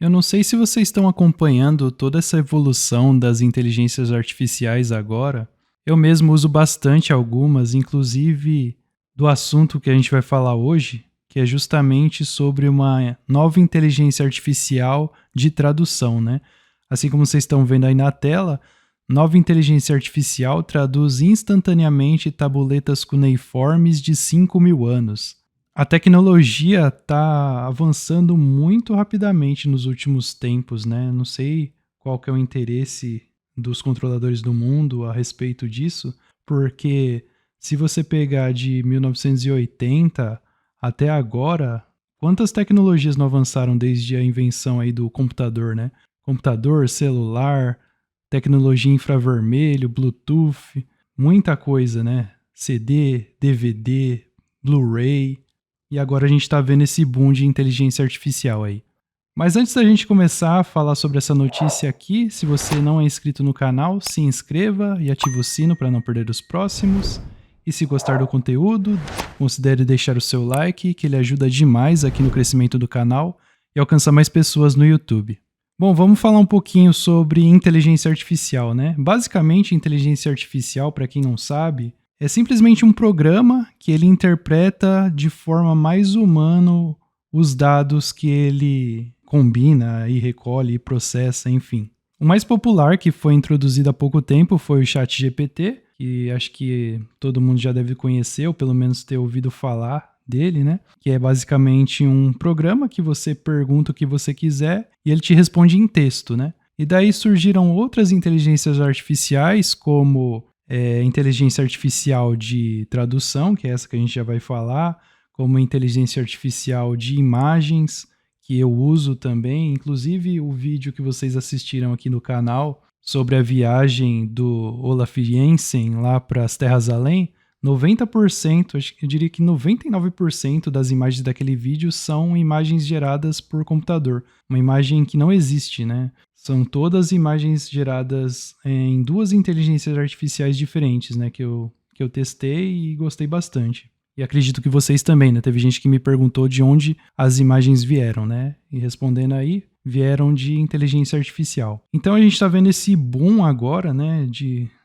Eu não sei se vocês estão acompanhando toda essa evolução das inteligências artificiais agora. Eu mesmo uso bastante algumas, inclusive do assunto que a gente vai falar hoje, que é justamente sobre uma nova inteligência artificial de tradução, né? Assim como vocês estão vendo aí na tela, nova inteligência artificial traduz instantaneamente tabuletas cuneiformes de 5.000 anos. A tecnologia está avançando muito rapidamente nos últimos tempos, né? Não sei qual que é o interesse dos controladores do mundo a respeito disso, porque se você pegar de 1980 até agora, quantas tecnologias não avançaram desde a invenção aí do computador, né? Computador, celular, tecnologia infravermelho, Bluetooth, muita coisa, né? CD, DVD, Blu-ray. E agora a gente está vendo esse boom de inteligência artificial aí. Mas antes da gente começar a falar sobre essa notícia aqui, se você não é inscrito no canal, se inscreva e ative o sino para não perder os próximos. E se gostar do conteúdo, considere deixar o seu like, que ele ajuda demais aqui no crescimento do canal e alcançar mais pessoas no YouTube. Bom, vamos falar um pouquinho sobre inteligência artificial, né? Basicamente, inteligência artificial, para quem não sabe, é simplesmente um programa que ele interpreta de forma mais humana os dados que ele combina e recolhe e processa, enfim. O mais popular que foi introduzido há pouco tempo foi o ChatGPT, que acho que todo mundo já deve conhecer, ou pelo menos ter ouvido falar dele, né? Que é basicamente um programa que você pergunta o que você quiser e ele te responde em texto, né? E daí surgiram outras inteligências artificiais, como inteligência artificial de tradução, que é essa que a gente já vai falar, como inteligência artificial de imagens, que eu uso também. Inclusive, o vídeo que vocês assistiram aqui no canal sobre a viagem do Olaf Jensen lá para as Terras Além, 90%, eu diria que 99% das imagens daquele vídeo são imagens geradas por computador. Uma imagem que não existe, né? São todas imagens geradas em duas inteligências artificiais diferentes, né? Que eu testei e gostei bastante. E acredito que vocês também, né? Teve gente que me perguntou de onde as imagens vieram, né? E respondendo aí, vieram de inteligência artificial. Então a gente está vendo esse boom agora, né?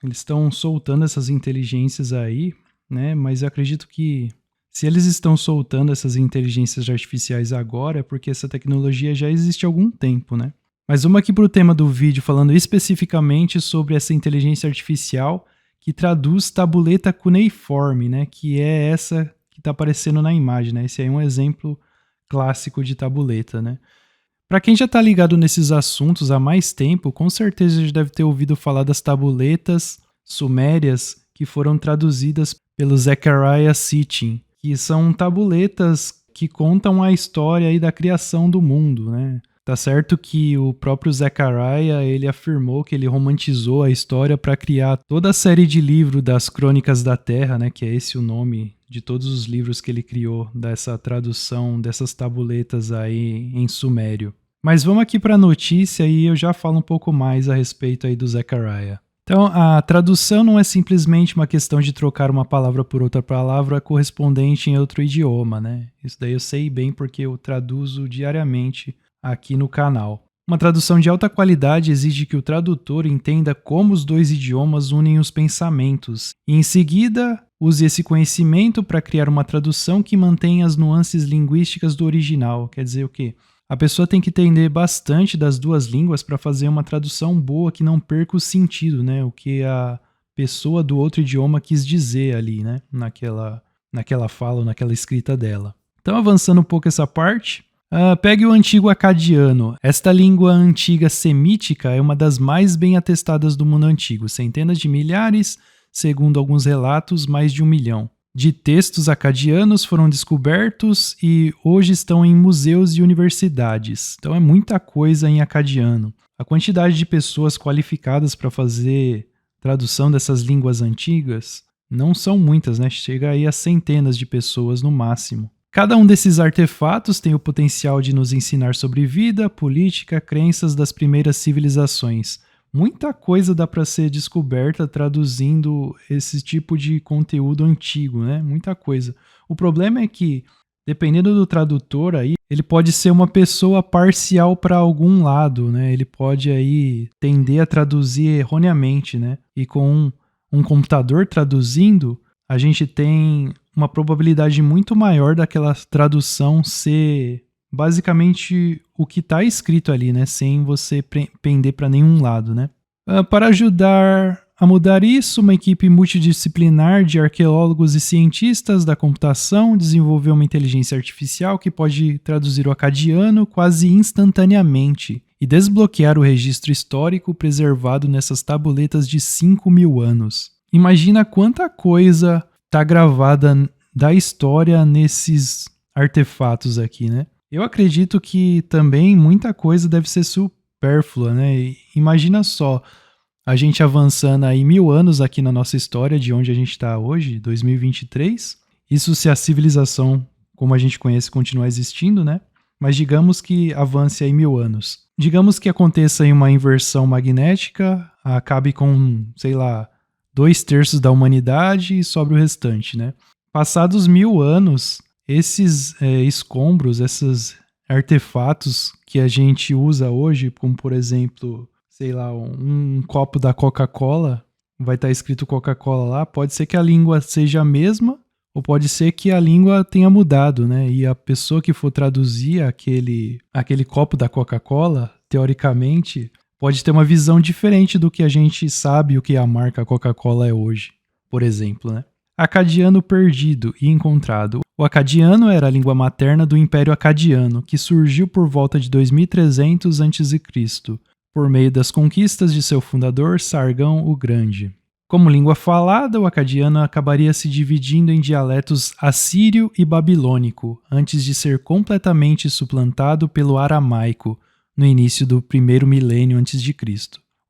Eles estão soltando essas inteligências aí, né? Mas eu acredito que se eles estão soltando essas inteligências artificiais agora é porque essa tecnologia já existe há algum tempo, né? Mas vamos aqui para o tema do vídeo, falando especificamente sobre essa inteligência artificial que traduz tabuleta cuneiforme, né? Que é essa que está aparecendo na imagem, né? Esse aí é um exemplo clássico de tabuleta, né? Para quem já está ligado nesses assuntos há mais tempo, com certeza já deve ter ouvido falar das tabuletas sumérias que foram traduzidas pelo Zecharia Sitchin, que são tabuletas que contam a história aí da criação do mundo, né? Tá certo que o próprio Zecharia, ele afirmou que ele romantizou a história para criar toda a série de livros das Crônicas da Terra, né, que é esse o nome de todos os livros que ele criou dessa tradução dessas tabuletas aí em sumério. Mas vamos aqui para a notícia e eu já falo um pouco mais a respeito aí do Zecharia. Então, a tradução não é simplesmente uma questão de trocar uma palavra por outra palavra correspondente em outro idioma, né? Isso daí eu sei bem porque eu traduzo diariamente aqui no canal. Uma tradução de alta qualidade exige que o tradutor entenda como os dois idiomas unem os pensamentos e, em seguida, use esse conhecimento para criar uma tradução que mantenha as nuances linguísticas do original. Quer dizer o quê? A pessoa tem que entender bastante das duas línguas para fazer uma tradução boa que não perca o sentido, né? O que a pessoa do outro idioma quis dizer ali, né? Naquela fala ou naquela escrita dela. Então, avançando um pouco essa parte, pegue o antigo acadiano. Esta língua antiga semítica é uma das mais bem atestadas do mundo antigo. Centenas de milhares, segundo alguns relatos, mais de 1 milhão. De textos acadianos foram descobertos e hoje estão em museus e universidades. Então é muita coisa em acadiano. A quantidade de pessoas qualificadas para fazer tradução dessas línguas antigas não são muitas, né? Chega aí a centenas de pessoas no máximo. Cada um desses artefatos tem o potencial de nos ensinar sobre vida, política, crenças das primeiras civilizações. Muita coisa dá para ser descoberta traduzindo esse tipo de conteúdo antigo, né? Muita coisa. O problema é que dependendo do tradutor aí, ele pode ser uma pessoa parcial para algum lado, né? Ele pode aí tender a traduzir erroneamente, né? E com um computador traduzindo, a gente tem uma probabilidade muito maior daquela tradução ser basicamente o que está escrito ali, né? Sem você pender para nenhum lado, né? Para ajudar a mudar isso, uma equipe multidisciplinar de arqueólogos e cientistas da computação desenvolveu uma inteligência artificial que pode traduzir o acadiano quase instantaneamente e desbloquear o registro histórico preservado nessas tabuletas de 5.000 anos. Imagina quanta coisa está gravada da história nesses artefatos aqui, né? Eu acredito que também muita coisa deve ser supérflua, né? E imagina só, a gente avançando aí 1.000 anos aqui na nossa história, de onde a gente está hoje, 2023. Isso se a civilização, como a gente conhece, continuar existindo, né? Mas digamos que avance aí 1.000 anos. Digamos que aconteça aí uma inversão magnética, acabe com, sei lá, 2/3 da humanidade e sobre o restante, né? Passados 1.000 anos, esses escombros, esses artefatos que a gente usa hoje, como por exemplo, sei lá, um copo da Coca-Cola, vai estar escrito Coca-Cola lá, pode ser que a língua seja a mesma, ou pode ser que a língua tenha mudado, né? E a pessoa que for traduzir aquele copo da Coca-Cola, teoricamente, pode ter uma visão diferente do que a gente sabe o que a marca Coca-Cola é hoje, por exemplo, né? Acadiano perdido e encontrado. O acadiano era a língua materna do Império Acadiano, que surgiu por volta de 2300 a.C., por meio das conquistas de seu fundador, Sargão o Grande. Como língua falada, o acadiano acabaria se dividindo em dialetos assírio e babilônico, antes de ser completamente suplantado pelo aramaico, no início do primeiro milênio a.C.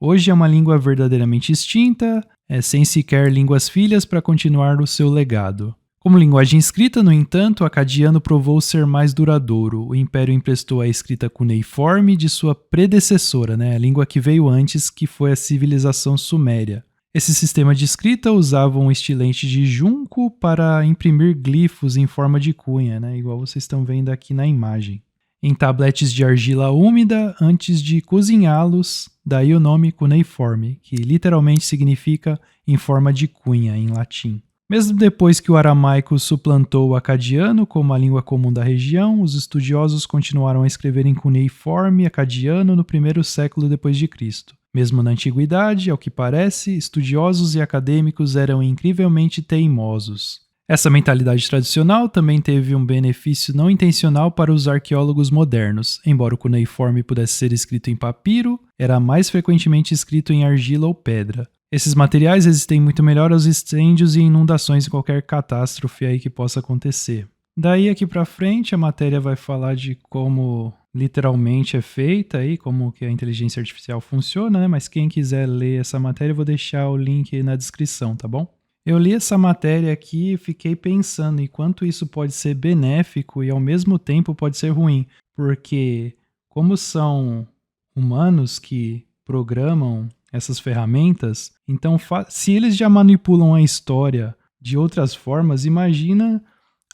Hoje é uma língua verdadeiramente extinta, sem sequer línguas filhas para continuar o seu legado. Como linguagem escrita, no entanto, o acadiano provou ser mais duradouro. O Império emprestou a escrita cuneiforme de sua predecessora, né, a língua que veio antes, que foi a civilização suméria. Esse sistema de escrita usava um estilete de junco para imprimir glifos em forma de cunha, né, igual vocês estão vendo aqui na imagem. Em tabletes de argila úmida, antes de cozinhá-los, daí o nome cuneiforme, que literalmente significa em forma de cunha, em latim. Mesmo depois que o aramaico suplantou o acadiano como a língua comum da região, os estudiosos continuaram a escrever em cuneiforme acadiano no primeiro século depois de Cristo. Mesmo na antiguidade, ao que parece, estudiosos e acadêmicos eram incrivelmente teimosos. Essa mentalidade tradicional também teve um benefício não intencional para os arqueólogos modernos. Embora o cuneiforme pudesse ser escrito em papiro, era mais frequentemente escrito em argila ou pedra. Esses materiais resistem muito melhor aos incêndios e inundações e qualquer catástrofe aí que possa acontecer. Daí aqui para frente a matéria vai falar de como literalmente é feita aí, como que a inteligência artificial funciona, né? Mas quem quiser ler essa matéria eu vou deixar o link aí na descrição, tá bom? Eu li essa matéria aqui e fiquei pensando em quanto isso pode ser benéfico e ao mesmo tempo pode ser ruim, porque como são humanos que programam essas ferramentas, então se eles já manipulam a história de outras formas, imagina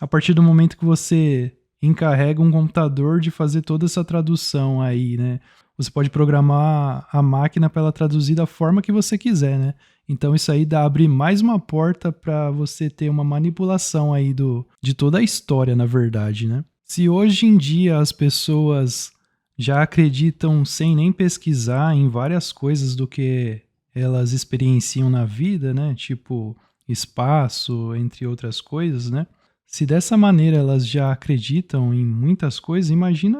a partir do momento que você encarrega um computador de fazer toda essa tradução aí, né? Você pode programar a máquina para ela traduzir da forma que você quiser, né? Então isso aí abre mais uma porta para você ter uma manipulação aí de toda a história, na verdade, né? Se hoje em dia as pessoas já acreditam sem nem pesquisar em várias coisas do que elas experienciam na vida, né? Tipo espaço, entre outras coisas, né? Se dessa maneira elas já acreditam em muitas coisas, imagina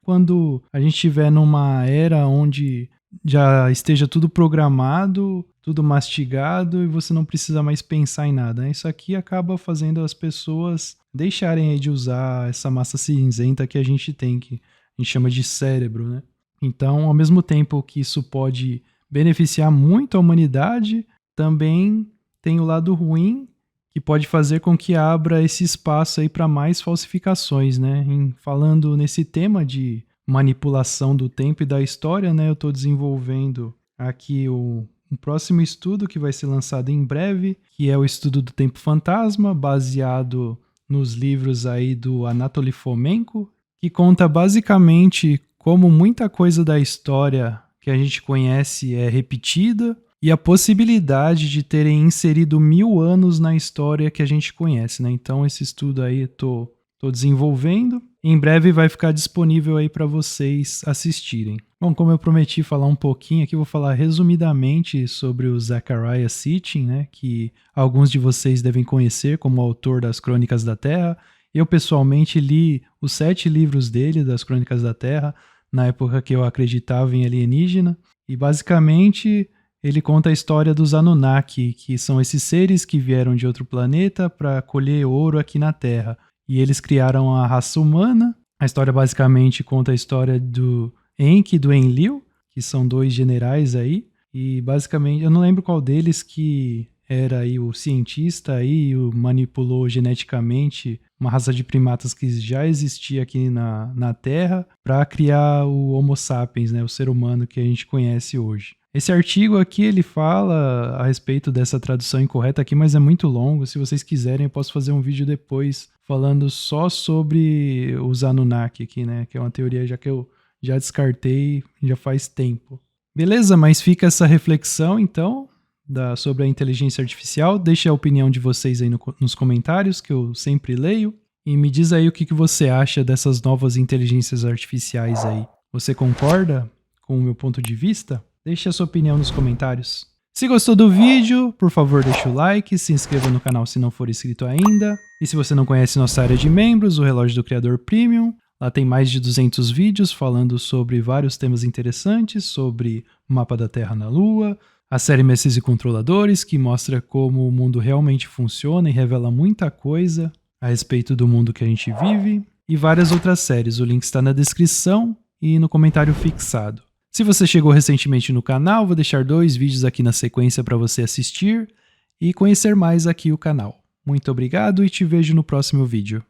quando a gente estiver numa era onde já esteja tudo programado, tudo mastigado e você não precisa mais pensar em nada, né? Isso aqui acaba fazendo as pessoas deixarem de usar essa massa cinzenta que a gente tem, que a gente chama de cérebro, né? Então, ao mesmo tempo que isso pode beneficiar muito a humanidade, também tem o lado ruim, que pode fazer com que abra esse espaço aí para mais falsificações, né? Falando nesse tema de manipulação do tempo e da história, né? Eu estou desenvolvendo aqui um próximo estudo que vai ser lançado em breve, que é o estudo do tempo fantasma, baseado nos livros aí do Anatoly Fomenko, que conta basicamente como muita coisa da história que a gente conhece é repetida e a possibilidade de terem inserido 1000 anos na história que a gente conhece, né? Então esse estudo aí eu tô desenvolvendo. Em breve vai ficar disponível aí para vocês assistirem. Bom, como eu prometi falar um pouquinho aqui, vou falar resumidamente sobre o Zecharia Sitchin, né, que alguns de vocês devem conhecer como autor das Crônicas da Terra. Eu pessoalmente li os 7 livros dele, das Crônicas da Terra, na época que eu acreditava em alienígena, e basicamente ele conta a história dos Anunnaki, que são esses seres que vieram de outro planeta para colher ouro aqui na Terra. E eles criaram a raça humana. A história basicamente conta a história do Enki e do Enlil, que são 2 generais aí. E basicamente, eu não lembro qual deles que era aí o cientista aí e manipulou geneticamente uma raça de primatas que já existia aqui na Terra para criar o Homo sapiens, né, o ser humano que a gente conhece hoje. Esse artigo aqui ele fala a respeito dessa tradução incorreta aqui, mas é muito longo. Se vocês quiserem, eu posso fazer um vídeo depois falando só sobre os Anunnaki aqui, né? Que é uma teoria já que eu já descartei já faz tempo. Beleza, mas fica essa reflexão então sobre a inteligência artificial. Deixe a opinião de vocês aí nos comentários, que eu sempre leio. E me diz aí o que você acha dessas novas inteligências artificiais aí. Você concorda com o meu ponto de vista? Deixe a sua opinião nos comentários. Se gostou do vídeo, por favor deixe o like, se inscreva no canal se não for inscrito ainda. E se você não conhece nossa área de membros, o Relógio do Criador Premium, lá tem mais de 200 vídeos falando sobre vários temas interessantes, sobre o mapa da Terra na Lua, a série Mestres e Controladores, que mostra como o mundo realmente funciona e revela muita coisa a respeito do mundo que a gente vive, e várias outras séries. O link está na descrição e no comentário fixado. Se você chegou recentemente no canal, vou deixar 2 vídeos aqui na sequência para você assistir e conhecer mais aqui o canal. Muito obrigado e te vejo no próximo vídeo.